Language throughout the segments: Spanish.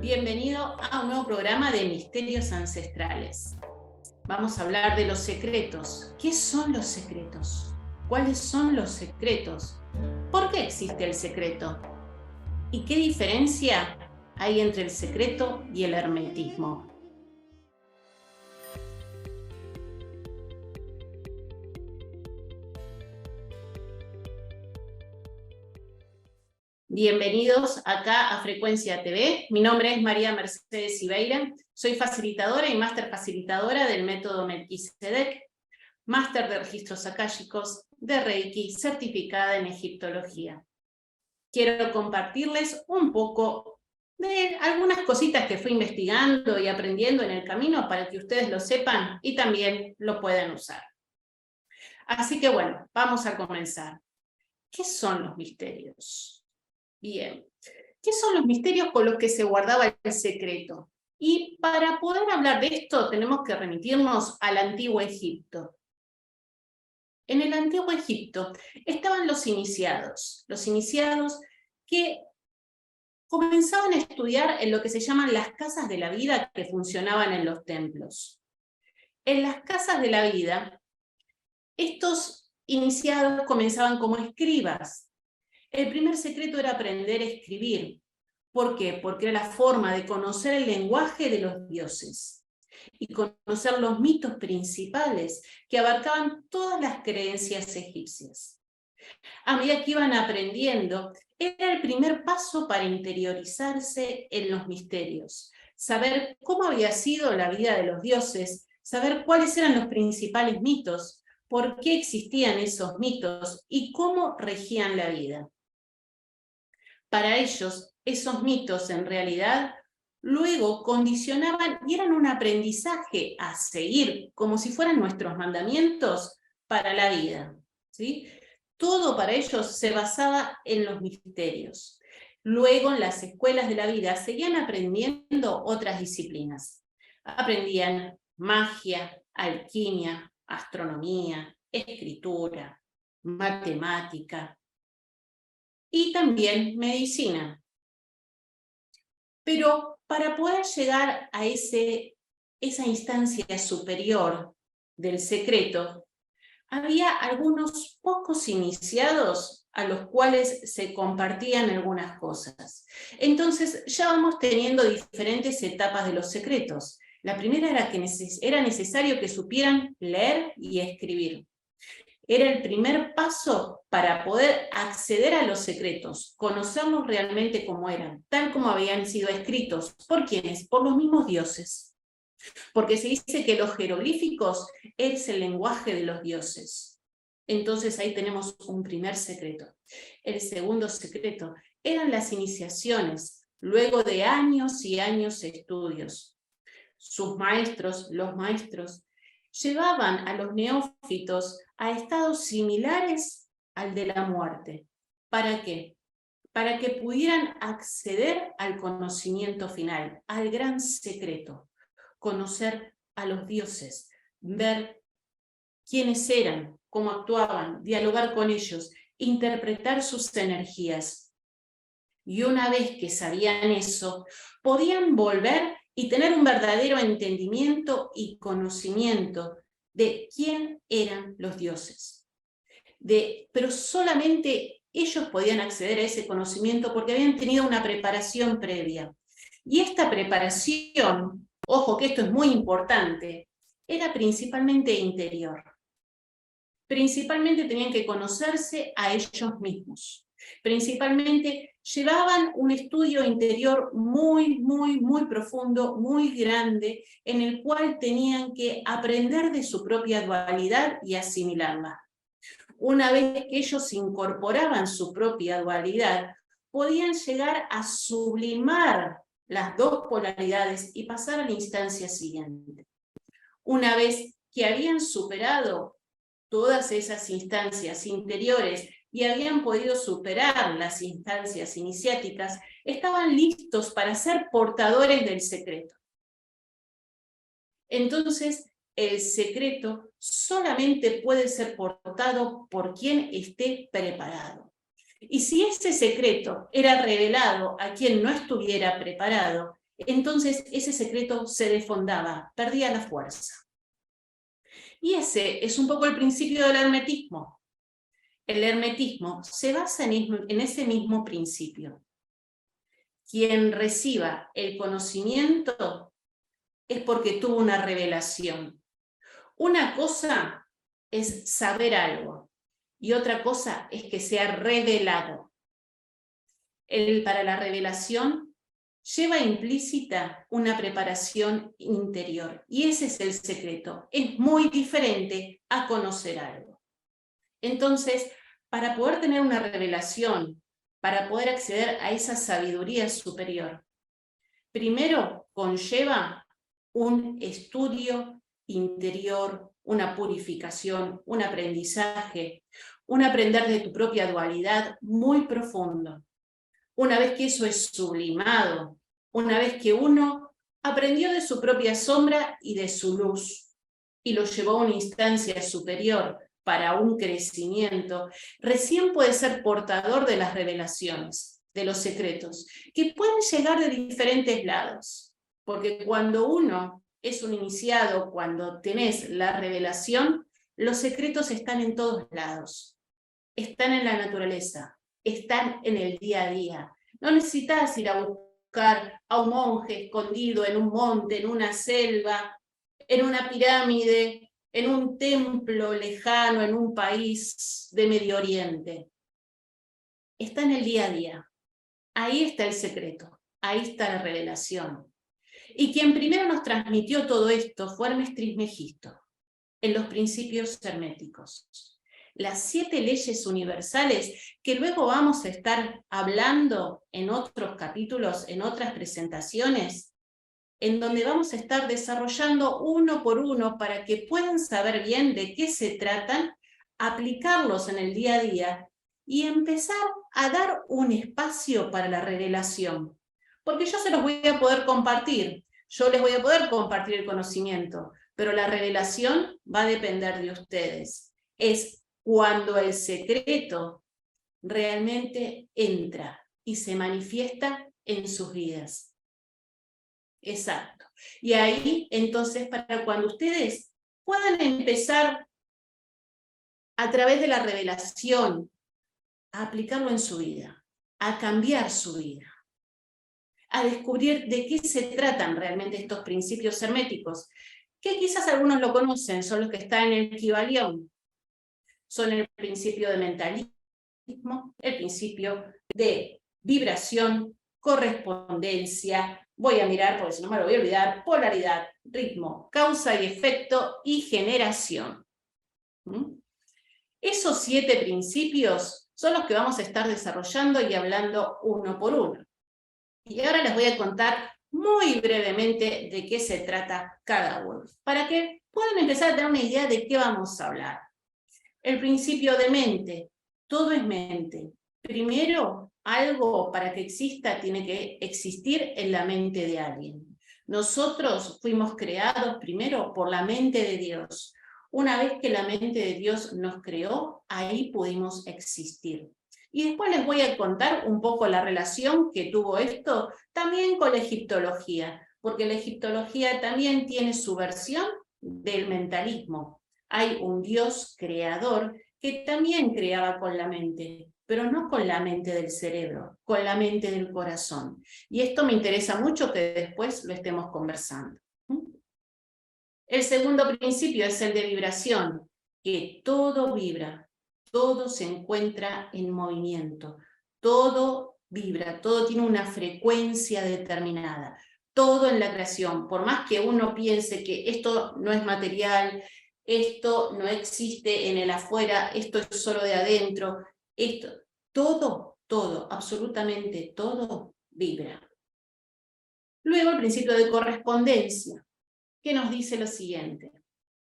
Bienvenido a un nuevo programa de Misterios Ancestrales. Vamos a hablar de los secretos. ¿Qué son los secretos? ¿Cuáles son los secretos? ¿Por qué existe el secreto? ¿Y qué diferencia hay entre el secreto y el hermetismo? Bienvenidos acá a Frecuencia TV. Mi nombre es María Mercedes Ibeira. Soy facilitadora y máster facilitadora del método Melquisedec, máster de registros akáshicos, de Reiki, certificada en egiptología. Quiero compartirles un poco de algunas cositas que fui investigando y aprendiendo en el camino para que ustedes lo sepan y también lo puedan usar. Así que bueno, vamos a comenzar. ¿Qué son los misterios? Bien, ¿qué son los misterios con los que se guardaba el secreto? Y para poder hablar de esto tenemos que remitirnos al Antiguo Egipto. En el Antiguo Egipto estaban los iniciados que comenzaban a estudiar en lo que se llaman las casas de la vida que funcionaban en los templos. En las casas de la vida, estos iniciados comenzaban como escribas. El primer secreto era aprender a escribir. ¿Por qué? Porque era la forma de conocer el lenguaje de los dioses y conocer los mitos principales que abarcaban todas las creencias egipcias. A medida que iban aprendiendo, era el primer paso para interiorizarse en los misterios, saber cómo había sido la vida de los dioses, saber cuáles eran los principales mitos, por qué existían esos mitos y cómo regían la vida. Para ellos, esos mitos en realidad luego condicionaban y eran un aprendizaje a seguir, como si fueran nuestros mandamientos para la vida, ¿sí? Todo para ellos se basaba en los misterios. Luego, en las escuelas de la vida, seguían aprendiendo otras disciplinas. Aprendían magia, alquimia, astronomía, escritura, matemática, y también medicina. Pero para poder llegar a esa instancia superior del secreto, había algunos pocos iniciados a los cuales se compartían algunas cosas. Entonces ya vamos teniendo diferentes etapas de los secretos. La primera era que era necesario que supieran leer y escribir. Era el primer paso para poder acceder a los secretos, conocerlos realmente como eran, tal como habían sido escritos. ¿Por quiénes? Por los mismos dioses. Porque se dice que los jeroglíficos es el lenguaje de los dioses. Entonces ahí tenemos un primer secreto. El segundo secreto eran las iniciaciones, luego de años y años de estudios. Sus maestros, los maestros, llevaban a los neófitos a estados similares al de la muerte. ¿Para qué? Para que pudieran acceder al conocimiento final, al gran secreto, conocer a los dioses, ver quiénes eran, cómo actuaban, dialogar con ellos, interpretar sus energías. Y una vez que sabían eso, podían volver y tener un verdadero entendimiento y conocimiento de quién eran los dioses. Pero solamente ellos podían acceder a ese conocimiento porque habían tenido una preparación previa. Y esta preparación, ojo que esto es muy importante, era principalmente interior. Principalmente tenían que conocerse a ellos mismos. Principalmente llevaban un estudio interior muy, muy, muy profundo, muy grande, en el cual tenían que aprender de su propia dualidad y asimilarla. Una vez que ellos incorporaban su propia dualidad, podían llegar a sublimar las dos polaridades y pasar a la instancia siguiente. Una vez que habían superado todas esas instancias interiores y habían podido superar las instancias iniciáticas, estaban listos para ser portadores del secreto. Entonces, el secreto solamente puede ser portado por quien esté preparado. Y si ese secreto era revelado a quien no estuviera preparado, entonces ese secreto se desfondaba, perdía la fuerza. Y ese es un poco el principio del hermetismo. El hermetismo se basa en ese mismo principio. Quien reciba el conocimiento es porque tuvo una revelación. Una cosa es saber algo y otra cosa es que sea revelado. Para la revelación lleva implícita una preparación interior y ese es el secreto. Es muy diferente a conocer algo. Entonces, para poder tener una revelación, para poder acceder a esa sabiduría superior, primero conlleva un estudio interior, una purificación, un aprendizaje, un aprender de tu propia dualidad muy profundo. Una vez que eso es sublimado, una vez que uno aprendió de su propia sombra y de su luz, y lo llevó a una instancia superior para un crecimiento, recién puede ser portador de las revelaciones, de los secretos, que pueden llegar de diferentes lados. Porque cuando uno es un iniciado, cuando tenés la revelación, los secretos están en todos lados. Están en la naturaleza, están en el día a día. No necesitas ir a buscar a un monje escondido en un monte, en una selva, en una pirámide, en un templo lejano, en un país de Medio Oriente. Está en el día a día. Ahí está el secreto, ahí está la revelación. Y quien primero nos transmitió todo esto fue Hermes Trismegisto, en los principios herméticos. Las 7 leyes universales que luego vamos a estar hablando en otros capítulos, en otras presentaciones, en donde vamos a estar desarrollando uno por uno para que puedan saber bien de qué se tratan, aplicarlos en el día a día y empezar a dar un espacio para la revelación. Porque yo se los voy a poder compartir, yo les voy a poder compartir el conocimiento, pero la revelación va a depender de ustedes. Es cuando el secreto realmente entra y se manifiesta en sus vidas. Exacto. Y ahí, entonces, para cuando ustedes puedan empezar a través de la revelación a aplicarlo en su vida, a cambiar su vida, a descubrir de qué se tratan realmente estos principios herméticos, que quizás algunos lo conocen, son los que están en el Kybalión. Son el principio de mentalismo, el principio de vibración, correspondencia, voy a mirar porque si no me lo voy a olvidar, polaridad, ritmo, causa y efecto y generación. Esos 7 principios son los que vamos a estar desarrollando y hablando uno por uno. Y ahora les voy a contar muy brevemente de qué se trata cada uno, para que puedan empezar a tener una idea de qué vamos a hablar. El principio de mente, todo es mente. Primero, algo para que exista tiene que existir en la mente de alguien. Nosotros fuimos creados primero por la mente de Dios. Una vez que la mente de Dios nos creó, ahí pudimos existir. Y después les voy a contar un poco la relación que tuvo esto también con la egiptología, porque la egiptología también tiene su versión del mentalismo. Hay un Dios creador que también creaba con la mente, pero no con la mente del cerebro, con la mente del corazón. Y esto me interesa mucho que después lo estemos conversando. El segundo principio es el de vibración, que todo vibra, todo se encuentra en movimiento, todo vibra, todo tiene una frecuencia determinada, todo en la creación, por más que uno piense que esto no es material, esto no existe en el afuera, esto es solo de adentro, esto, todo, absolutamente todo vibra. Luego el principio de correspondencia, que nos dice lo siguiente: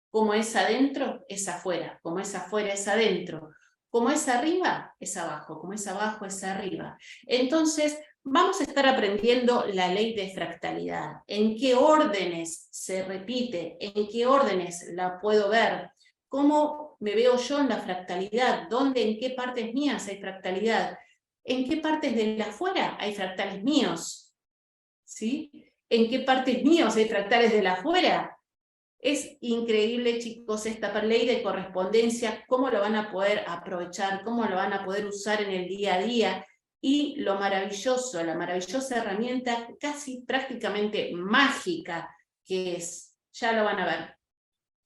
como es adentro, es afuera, como es afuera, es adentro, como es arriba, es abajo, como es abajo, es arriba. Entonces, vamos a estar aprendiendo la ley de fractalidad, en qué órdenes se repite, en qué órdenes la puedo ver, cómo me veo yo en la fractalidad, dónde, en qué partes mías hay fractalidad, en qué partes de la afuera hay fractales míos, ¿sí? en qué partes míos hay fractales de la afuera. Es increíble, chicos, esta ley de correspondencia, cómo lo van a poder aprovechar, cómo lo van a poder usar en el día a día, y lo maravilloso, la maravillosa herramienta casi prácticamente mágica que es. Ya lo van a ver.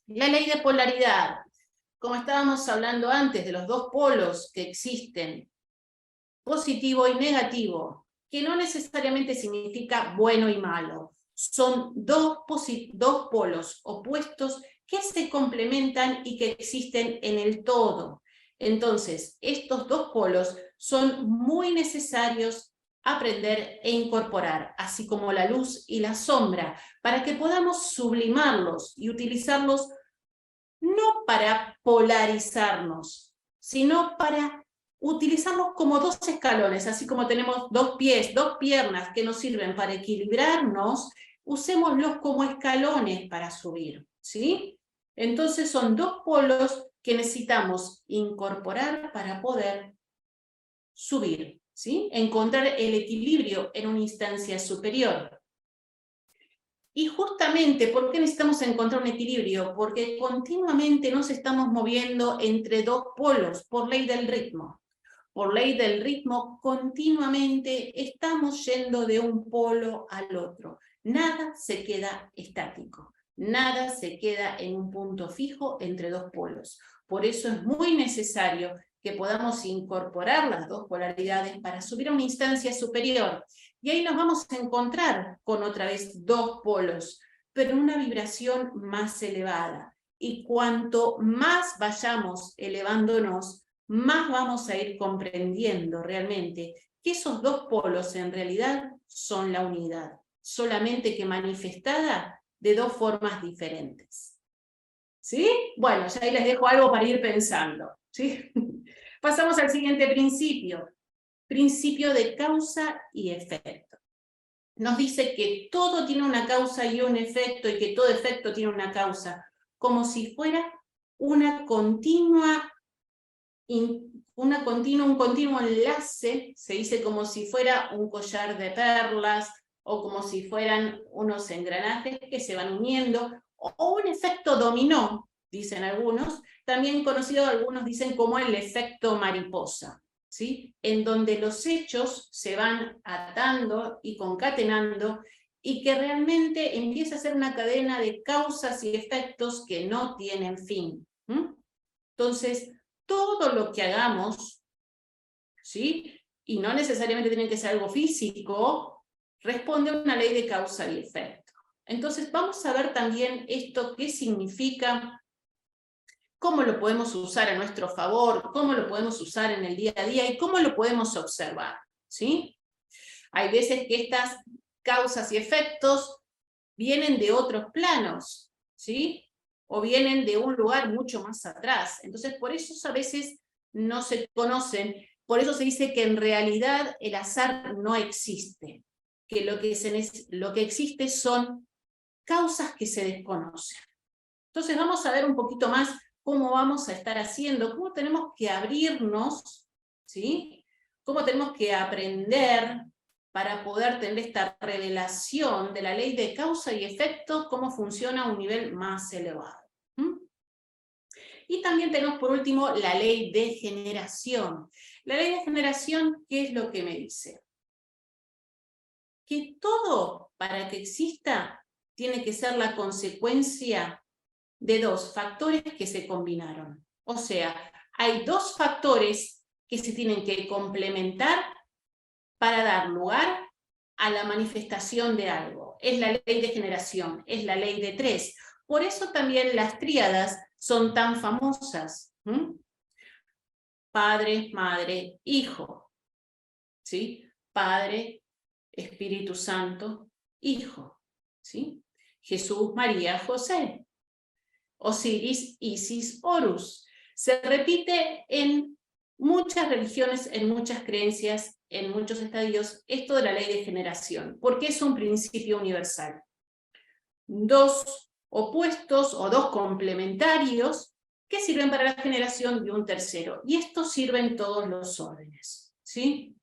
La ley de polaridad, como estábamos hablando antes de los dos polos que existen, positivo y negativo, que no necesariamente significa bueno y malo. Son dos polos opuestos que se complementan y que existen en el todo. Entonces, estos dos polos son muy necesarios aprender e incorporar, así como la luz y la sombra, para que podamos sublimarlos y utilizarlos no para polarizarnos, sino para utilizarlos como dos escalones, así como tenemos dos pies, dos piernas que nos sirven para equilibrarnos, usémoslos como escalones para subir, ¿sí? Entonces son dos polos que necesitamos incorporar para poder subir, ¿sí? Encontrar el equilibrio en una instancia superior. Y justamente, ¿por qué necesitamos encontrar un equilibrio? Porque continuamente nos estamos moviendo entre dos polos, por ley del ritmo. Por ley del ritmo, continuamente estamos yendo de un polo al otro. Nada se queda estático, nada se queda en un punto fijo entre dos polos. Por eso es muy necesario que podamos incorporar las dos polaridades para subir a una instancia superior. Y ahí nos vamos a encontrar con otra vez dos polos, pero en una vibración más elevada. Y cuanto más vayamos elevándonos, más vamos a ir comprendiendo realmente que esos dos polos en realidad son la unidad, solamente que manifestada de dos formas diferentes. ¿Sí? Bueno, ya ahí les dejo algo para ir pensando. ¿Sí? Pasamos al siguiente principio. Principio de causa y efecto. Nos dice que todo tiene una causa y un efecto, y que todo efecto tiene una causa, como si fuera un continuo enlace, se dice como si fuera un collar de perlas, o como si fueran unos engranajes que se van uniendo, o un efecto dominó, dicen algunos, también conocido, algunos dicen como el efecto mariposa, ¿sí? En donde los hechos se van atando y concatenando, y que realmente empieza a ser una cadena de causas y efectos que no tienen fin. Entonces, todo lo que hagamos, ¿sí? Y no necesariamente tiene que ser algo físico, responde a una ley de causa y efecto. Entonces vamos a ver también esto, qué significa, cómo lo podemos usar a nuestro favor, cómo lo podemos usar en el día a día y cómo lo podemos observar, ¿sí? Hay veces que estas causas y efectos vienen de otros planos, ¿sí? O vienen de un lugar mucho más atrás. Entonces, por eso a veces no se conocen, por eso se dice que en realidad el azar no existe, que lo que existe son causas que se desconocen. Entonces vamos a ver un poquito más cómo vamos a estar haciendo, cómo tenemos que abrirnos, ¿sí? Cómo tenemos que aprender para poder tener esta revelación de la ley de causa y efecto, cómo funciona a un nivel más elevado. Y también tenemos por último la ley de generación. La ley de generación, ¿qué es lo que me dice? Que todo, para que exista, tiene que ser la consecuencia de dos factores que se combinaron. O sea, hay dos factores que se tienen que complementar para dar lugar a la manifestación de algo. Es la ley de generación, es la ley de tres. Por eso también las tríadas son tan famosas. Padre, madre, hijo. ¿Sí? Padre, Espíritu Santo, Hijo. ¿Sí? Jesús, María, José. Osiris, Isis, Horus. Se repite en muchas religiones, en muchas creencias, en muchos estadios, esto de la ley de generación, porque es un principio universal. Dos opuestos o dos complementarios que sirven para la generación de un tercero. Y esto sirve en todos los órdenes, ¿sí?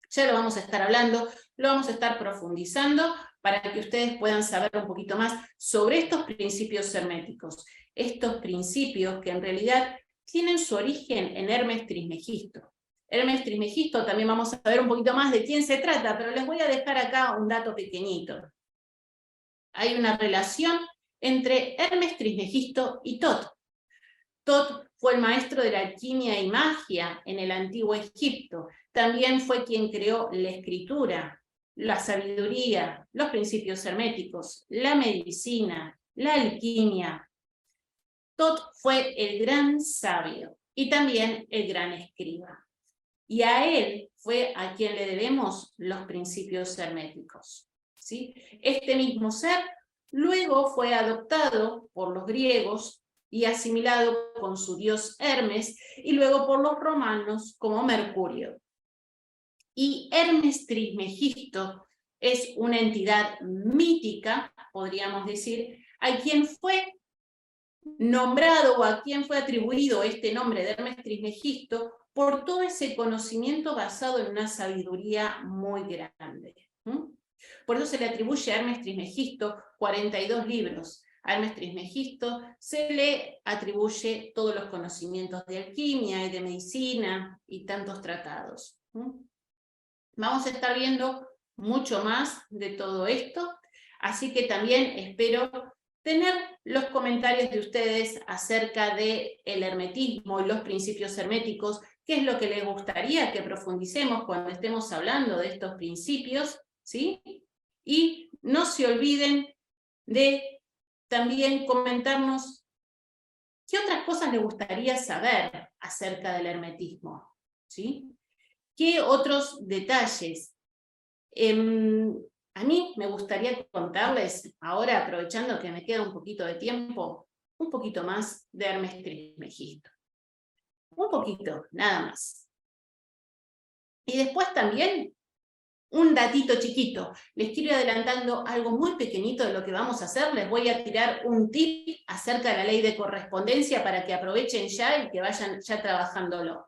Ya lo vamos a estar hablando, lo vamos a estar profundizando, para que ustedes puedan saber un poquito más sobre estos principios herméticos. Estos principios que en realidad tienen su origen en Hermes Trismegisto. Hermes Trismegisto, también vamos a ver un poquito más de quién se trata, pero les voy a dejar acá un dato pequeñito. Hay una relación entre Hermes Trismegisto y Tot. Tot fue el maestro de la alquimia y magia en el antiguo Egipto. También fue quien creó la escritura, la sabiduría, los principios herméticos, la medicina, la alquimia. Tot fue el gran sabio y también el gran escriba. Y a él fue a quien le debemos los principios herméticos, ¿sí? Este mismo ser luego fue adoptado por los griegos y asimilado con su dios Hermes, y luego por los romanos como Mercurio. Y Hermes Trismegisto es una entidad mítica, podríamos decir, a quien fue nombrado o a quien fue atribuido este nombre de Hermes Trismegisto por todo ese conocimiento basado en una sabiduría muy grande. Por eso se le atribuye a Hermes Trismegisto 42 libros. A Hermes Trismegisto se le atribuye todos los conocimientos de alquimia y de medicina y tantos tratados. Vamos a estar viendo mucho más de todo esto, así que también espero tener los comentarios de ustedes acerca del hermetismo y los principios herméticos, qué es lo que les gustaría que profundicemos cuando estemos hablando de estos principios, ¿sí? Y no se olviden de también comentarnos qué otras cosas les gustaría saber acerca del hermetismo, ¿sí? ¿Qué otros detalles? A mí me gustaría contarles, ahora aprovechando que me queda un poquito de tiempo, un poquito más de Hermes Trismegisto. Un poquito, nada más. Y después también un datito chiquito. Les quiero ir adelantando algo muy pequeñito de lo que vamos a hacer. Les voy a tirar un tip acerca de la ley de correspondencia para que aprovechen ya y que vayan ya trabajándolo.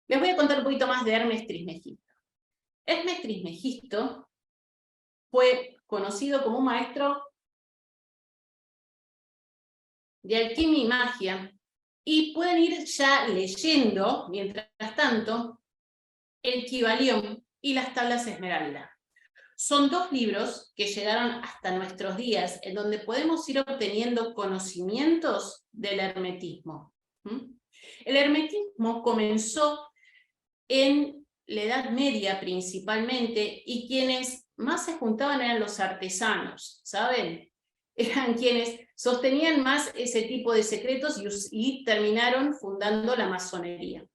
Les voy a contar un poquito más de Hermes Trismegisto. Hermes Trismegisto fue conocido como un maestro de alquimia y magia, y pueden ir ya leyendo, mientras tanto, el Kybalión y las tablas Esmeralda. Son dos libros que llegaron hasta nuestros días, en donde podemos ir obteniendo conocimientos del hermetismo. El hermetismo comenzó en la Edad Media principalmente, y quienes más se juntaban eran los artesanos, ¿saben? Eran quienes sostenían más ese tipo de secretos y terminaron fundando la masonería.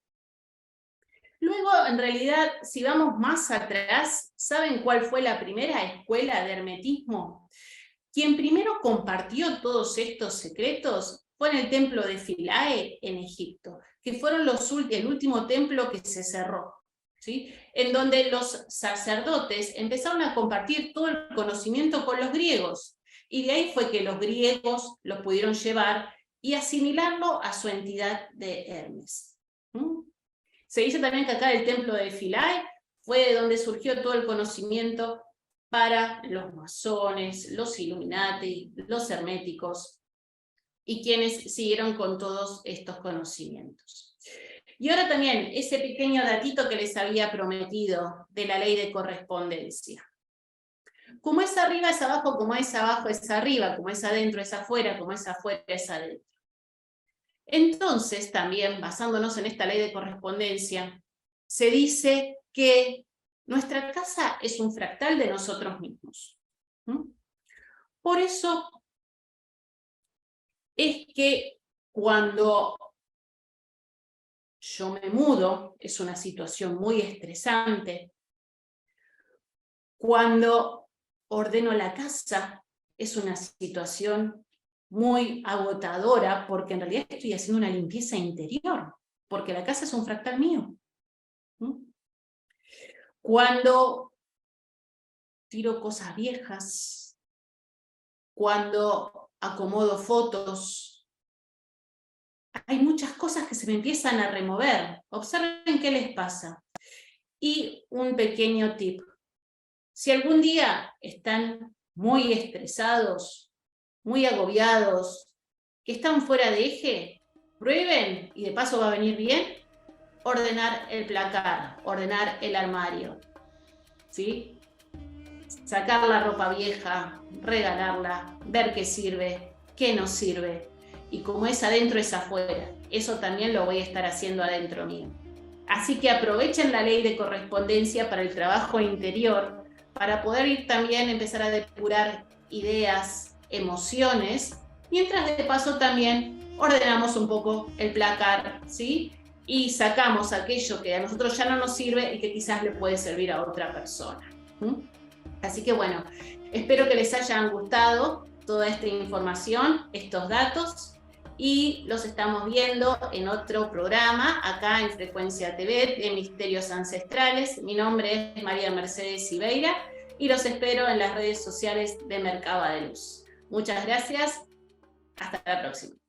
Luego, en realidad, si vamos más atrás, ¿saben cuál fue la primera escuela de hermetismo? Quien primero compartió todos estos secretos fue en el templo de Philae en Egipto, que fueron el último templo que se cerró, ¿sí? En donde los sacerdotes empezaron a compartir todo el conocimiento con los griegos, y de ahí fue que los griegos lo pudieron llevar y asimilarlo a su entidad de Hermes. Se dice también que acá el templo de Philae fue de donde surgió todo el conocimiento para los masones, los Illuminati, los herméticos, y quienes siguieron con todos estos conocimientos. Y ahora también ese pequeño datito que les había prometido de la ley de correspondencia. Como es arriba es abajo, como es abajo es arriba, como es adentro es afuera, como es afuera es adentro. Entonces, también, basándonos en esta ley de correspondencia, se dice que nuestra casa es un fractal de nosotros mismos. Por eso es que cuando yo me mudo, es una situación muy estresante. Cuando ordeno la casa, es una situación muy agotadora, porque en realidad estoy haciendo una limpieza interior, porque la casa es un fractal mío. Cuando tiro cosas viejas, cuando acomodo fotos, hay muchas cosas que se me empiezan a remover. Observen qué les pasa. Y un pequeño tip. Si algún día están muy estresados, muy agobiados, que están fuera de eje, prueben, y de paso va a venir bien, ordenar el placar, ordenar el armario, ¿sí? Sacar la ropa vieja, regalarla, ver qué sirve, qué no sirve. Y como es adentro, es afuera. Eso también lo voy a estar haciendo adentro mío. Así que aprovechen la ley de correspondencia para el trabajo interior, para poder ir también empezar a depurar ideas, emociones, mientras de paso también ordenamos un poco el placar, ¿sí? Y sacamos aquello que a nosotros ya no nos sirve y que quizás le puede servir a otra persona. Así que bueno, espero que les hayan gustado toda esta información, estos datos, y los estamos viendo en otro programa, acá en Frecuencia TV de Misterios Ancestrales. Mi nombre es María Mercedes Ibeira y los espero en las redes sociales de Mercaba de Luz. Muchas gracias, hasta la próxima.